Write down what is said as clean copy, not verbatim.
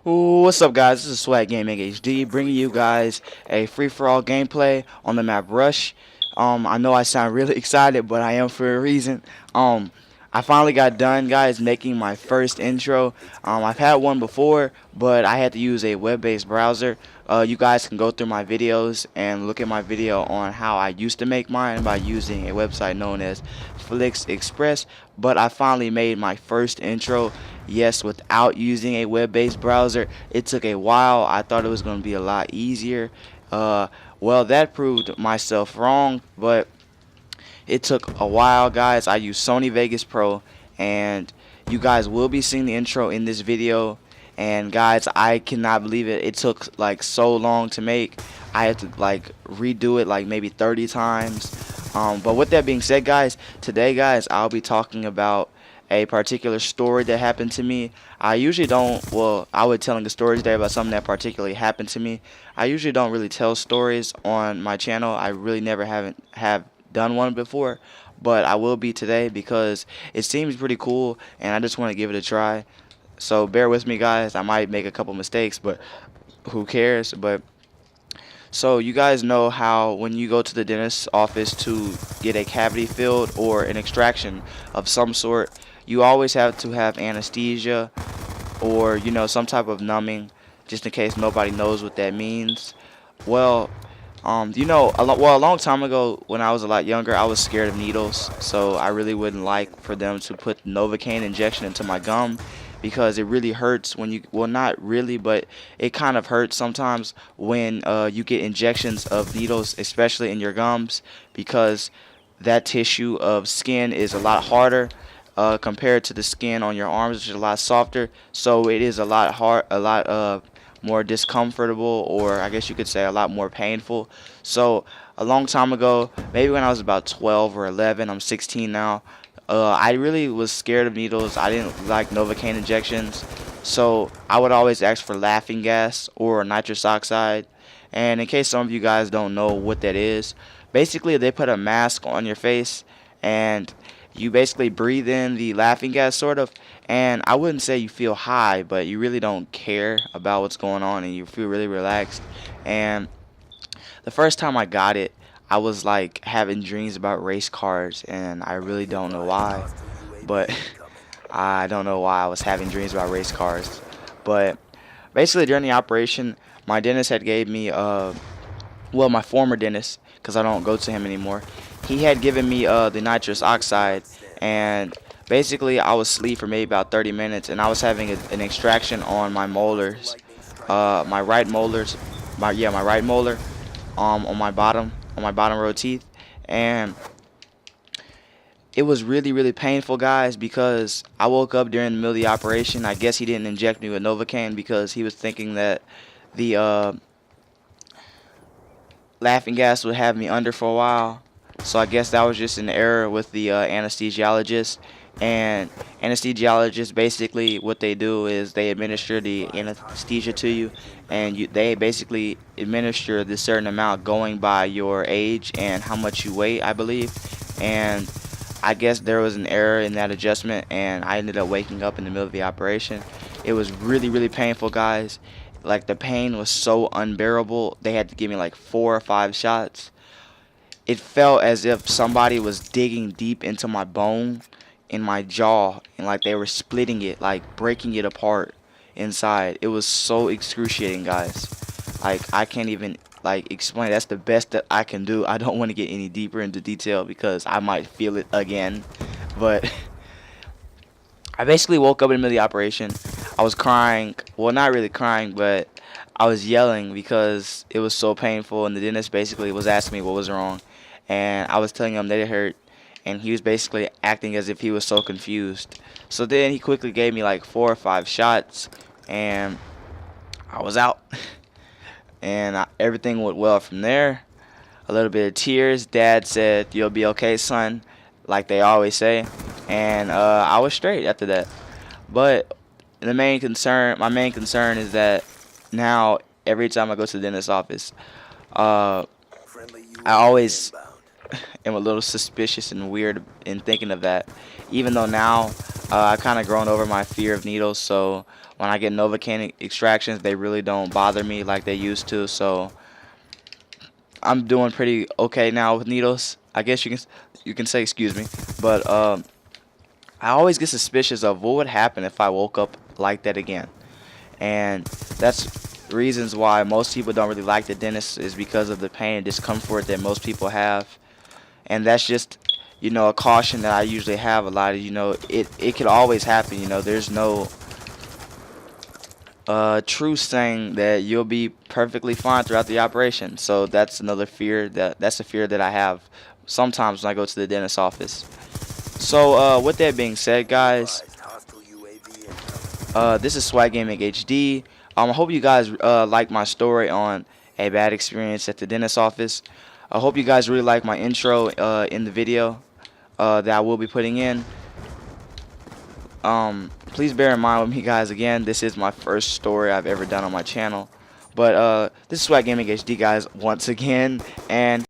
What's up, guys? This is Swag Gaming HD, bringing you guys a free-for-all gameplay on the map Rush. I know I sound really excited, but I am for a reason. Um, I finally got done, guys, making my first intro. I've had one before, but I had to use a web-based browser. You guys can go through my videos and look at my video on how I used to make mine by using a website known as Flix Express. But I finally made my first intro. Yes, without using a web-based browser. It took a while. I thought it was going to be a lot easier. Uh, well, that proved myself wrong, but it took a while, guys. I used Sony Vegas Pro, and you guys will be seeing the intro in this video. And guys, I cannot believe it. It took like so long to make. I had to like redo it like maybe 30 times. But with that being said, guys, today, guys, I'll be talking about a particular story that happened to me. I usually don't, well, I would telling a story today about something that particularly happened to me. I usually don't really tell stories on my channel. I really never haven't have done one before, but I will be today because it seems pretty cool and I just want to give it a try. So bear with me, guys. I might make a couple mistakes, but who cares? But so you guys know how when you go to the dentist's office to get a cavity filled or an extraction of some sort, you always have to have anesthesia or some type of numbing, just in case nobody knows what that means. Well, a long time ago when I was a lot younger, I was scared of needles, so I really wouldn't like for them to put Novocaine injection into my gum because it really hurts when you, well, not really, but it kind of hurts sometimes when you get injections of needles, especially in your gums, because that tissue of skin is a lot harder compared to the skin on your arms, which is a lot softer. So it is a lot hard, a lot more discomfortable, or I guess you could say a lot more painful. So a long time ago, maybe when I was about 12 or 11, I'm 16 now. I really was scared of needles. I didn't like Novocaine injections, so I would always ask for laughing gas or nitrous oxide. And in case some of you guys don't know what that is, basically they put a mask on your face and you basically breathe in the laughing gas sort of, and I wouldn't say you feel high, but you really don't care about what's going on and you feel really relaxed. And the first time I got it, I was like having dreams about race cars, and I really don't know why, but I don't know why I was having dreams about race cars. But basically during the operation, my dentist had gave me well, my former dentist, because I don't go to him anymore, he had given me the nitrous oxide, and basically I was asleep for maybe about 30 minutes, and I was having an extraction on my molars, my right molars, my right molar, on my bottom row teeth, and it was really really painful, guys, because I woke up during the middle of the operation. I guess he didn't inject me with Novocaine because he was thinking that the laughing gas would have me under for a while. So I guess that was just an error with the anesthesiologist. And anesthesiologists, basically what they do is they administer the anesthesia to you, and they basically administer this certain amount going by your age and how much you weigh, I believe. And I guess there was an error in that adjustment, and I ended up waking up in the middle of the operation. It was really really painful, guys. Like, the pain was so unbearable. They had to give me like 4 or 5 shots. It felt as if somebody was digging deep into my bone in my jaw, and like they were splitting it, like breaking it apart inside. It was so excruciating, guys. Like, I can't even like explain. That's the best that I can do. I don't want to get any deeper into detail because I might feel it again. But I basically woke up in the middle of the operation. I was crying. Well, not really crying, but I was yelling because it was so painful. And the dentist basically was asking me what was wrong. And I was telling him that it hurt. And he was basically acting as if he was so confused. So then he quickly gave me like 4 or 5 shots. And I was out. And everything went well from there. A little bit of tears. Dad said, "You'll be okay, son," like they always say. And I was straight after that. But my main concern is that now every time I go to the dentist's office, uh, I always am a little suspicious and weird in thinking of that. Even though now I kind of grown over my fear of needles, so when I get Novocaine extractions, they really don't bother me like they used to. So I'm doing pretty okay now with needles. I guess you can say excuse me, but I always get suspicious of what would happen if I woke up like that again, and that's reasons why most people don't really like the dentist is because of the pain and discomfort that most people have, and that's just a caution that I usually have a lot of it could always happen. There's no true saying that you'll be perfectly fine throughout the operation. So that's another fear that's a fear that I have sometimes when I go to the dentist office. So with that being said, guys, this is Swag Gaming HD. I hope you guys like my story on a bad experience at the dentist office. I hope you guys really like my intro in the video that I will be putting in. Please bear in mind with me, guys. Again, this is my first story I've ever done on my channel. But this is Swag Gaming HD, guys, once again. And